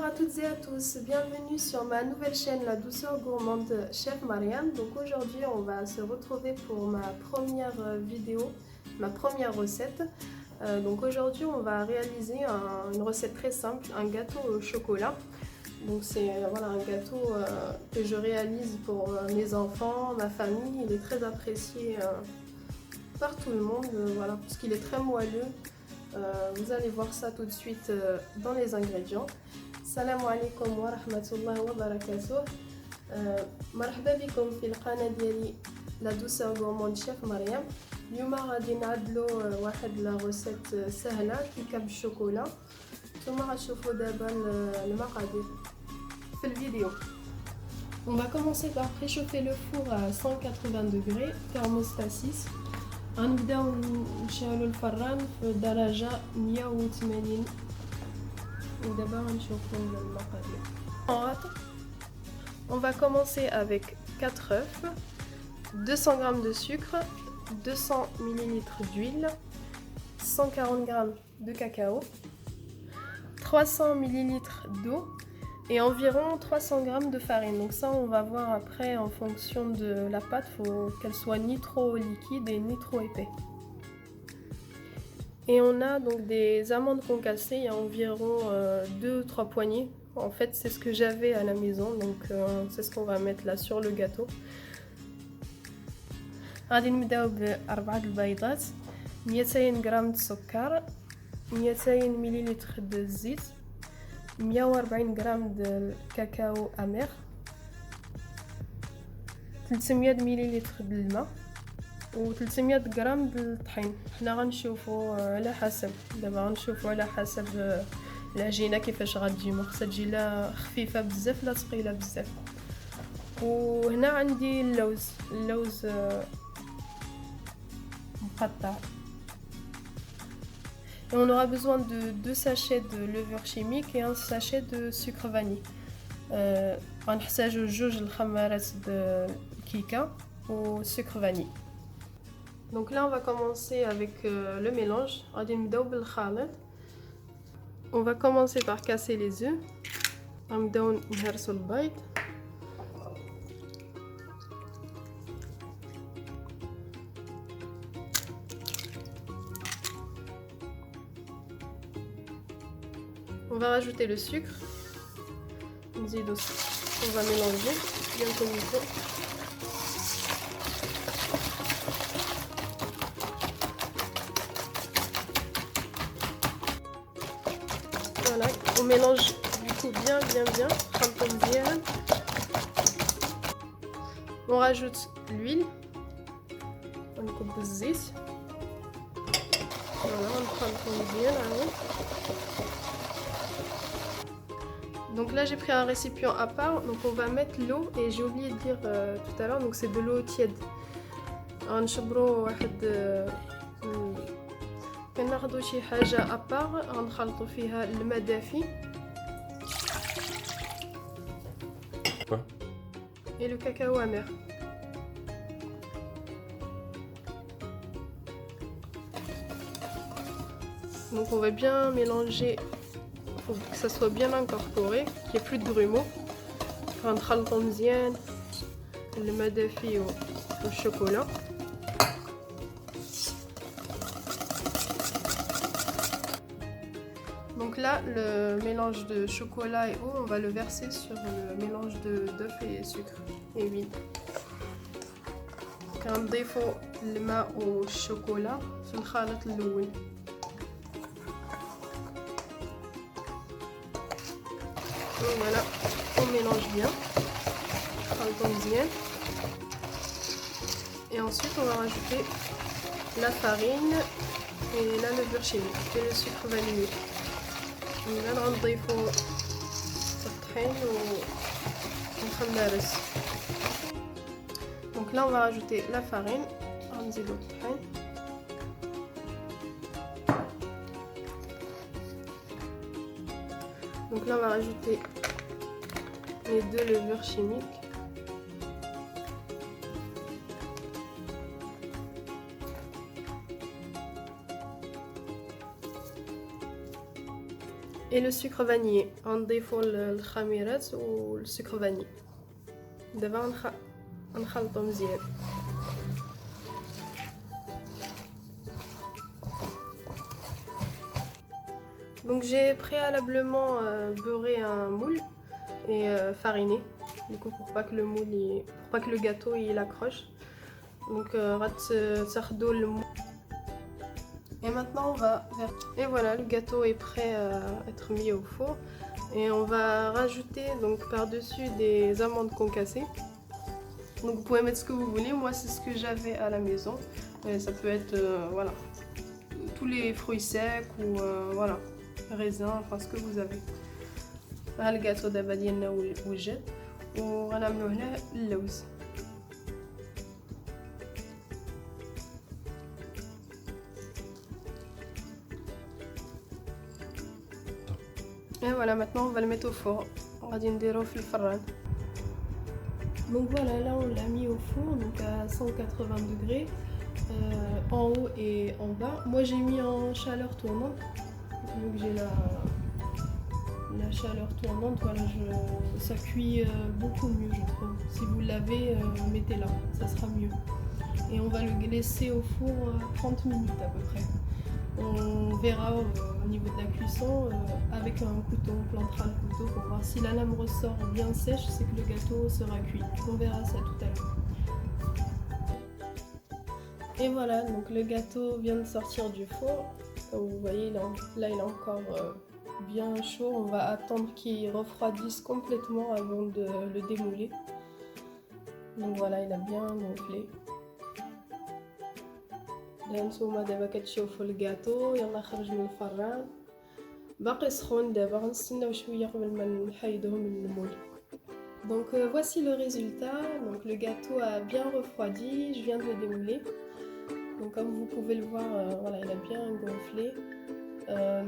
Bonjour à toutes et à tous, bienvenue sur ma nouvelle chaîne La Douceur Gourmande Chef Mariam. Donc aujourd'hui on va se retrouver pour ma première vidéo, ma première recette. Donc aujourd'hui on va réaliser une recette très simple, un gâteau au chocolat. Donc c'est voilà, un gâteau que je réalise pour mes enfants, ma famille. Il est très apprécié par tout le monde, voilà, parce qu'il est très moelleux. Vous allez voir ça tout de suite dans les ingrédients. Salam alaikum wa rahmatullahi wa barakatuh. مرحبا بكم في القناة ديالي لا دوسور غورموند شيف مريم. اليوم غادي نعدلو واحد لا روسيت سهله كيكه بالشوكولا. نتوما غتشوفوا دابا المقادير في الفيديو. On va commencer par préchauffer le four à 180 degrés, thermostat 6. غنبداو نشعلو الفران في درجة 180 ودابا غنشوفو المقادير. On va commencer avec 4 œufs, 200 g de sucre, 200 ml d'huile, 140 g de cacao, 300 ml d'eau et environ 300 g de farine. Donc ça on va voir après en fonction de la pâte, il faut qu'elle soit ni trop liquide et ni trop épais. Et on a donc des amandes concassées, il y a environ 2-3 poignées. En fait c'est ce que j'avais à la maison, donc c'est ce qu'on va mettre là sur le gâteau. غادي نبداو ب4 البيضات، 200 غرام السكر، 200 مليلتر د الزيت، 140 غرام د الكاكاو امير، 300 مليلتر د الماء و 300 غرام د الطحين. حنا غنشوفوا على حسب، دابا غنشوفوا على حسب العجينه كيفاش غتجي، ما خصها تجي لا خفيفه بزاف لا ثقيله بزاف. وهنا عندي اللوز مقطع. Et on aura besoin de 2 sachets de levure chimique et un sachet de sucre vanille. غنحتاجو 2 الخمارات د الكيكه و sucre vanille. Donc là on va commencer avec le mélange. غادي نبداو بالخليط. On va commencer par casser les œufs. غنبداو نهرسوا البيض. On va rajouter le sucre. On va mélanger bien comme il faut. Voilà, on mélange du coup bien. On rajoute l'huile. On coupe le zit. Voilà, on prend bien là. Donc là j'ai pris un récipient à part, donc on va mettre l'eau, et j'ai oublié de dire tout à l'heure, donc c'est de l'eau tiède. غنشبرو واحد كناخدو شي حاجه ابار غنخلطو فيها الماء دافي et le cacao amer. Donc on va bien mélanger pour que ça soit bien incorporé, qu'il n'y ait plus de grumeaux. غنخلطو مزيان الماء دافي والشوكولا. Donc là, le mélange de chocolat et eau, on va le verser sur le mélange d'œufs et sucre et huile. كنضيفو الماء والشوكولا في الخليط الأول. Donc voilà, on mélange bien, bien. Et ensuite on va rajouter la farine et la levure chimique et le sucre vanillé. هنا غنضيفو الطحين والخمارس. Donc là on va rajouter la farine, غنزيدو الطحين. Donc là on va rajouter les 2 levures chimiques. et le sucre vanillé. غنضيفو الخميرات والسكر vanillé. دابا غنخلطو مزيان. Donc j'ai préalablement beurré un moule et fariné, du coup pour pas que le moule, pour pas que le gâteau il accroche. Donc غتاخدو le moule. Et maintenant on va faire... Et voilà, le gâteau est prêt à être mis au four. Et on va rajouter donc par-dessus des amandes concassées. Donc vous pouvez mettre ce que vous voulez, moi c'est ce que j'avais à la maison. Et ça peut être voilà, tous les fruits secs ou voilà, raisins, enfin ce que vous avez. ها الجاتو دابا ديالنا وجد وغنعملو هنا اللوز. Et voilà, maintenant on va le mettre au four. غادي نديروه في الفران. Donc voilà, là on l'a mis au four, donc à 180 degrés, en haut et en bas. Moi j'ai mis en chaleur tournante, donc j'ai la chaleur tournante, voilà, ça cuit beaucoup mieux je trouve. Si vous l'avez, mettez-la, ça sera mieux. Et on va le laisser au four 30 minutes à peu près. On verra au niveau de la cuisson avec un couteau, on plantera le couteau pour voir si la lame ressort bien sèche, c'est que le gâteau sera cuit. On verra ça tout à l'heure. Et voilà, donc le gâteau vient de sortir du four. Comme vous voyez, là il est encore bien chaud. On va attendre qu'il refroidisse complètement avant de le démouler. Donc voilà, il a bien gonflé. هانتوما دابا كتشوفوا الكاطو، يلا خرج من الفران باقي سخون. دابا غنستناو شويه قبل ما نحيدوه من المول. Donc voici le résultat. Donc le gâteau a bien refroidi, je viens de le démouler. Donc comme vous pouvez le voir, voilà, il a bien gonflé.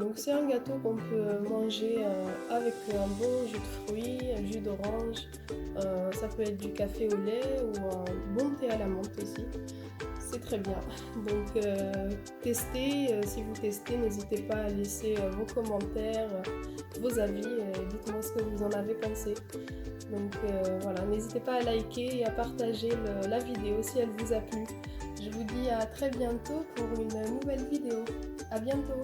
Donc c'est un gâteau qu'on peut manger avec un bon jus de fruits, un jus d'orange. Ça peut être du café au lait ou un bon thé à la menthe aussi. C'est très bien. Donc testez, si vous testez, n'hésitez pas à laisser vos commentaires, vos avis, dites-moi ce que vous en avez pensé. Donc voilà, n'hésitez pas à liker et à partager la vidéo si elle vous a plu. Je vous dis à très bientôt pour une nouvelle vidéo. À bientôt.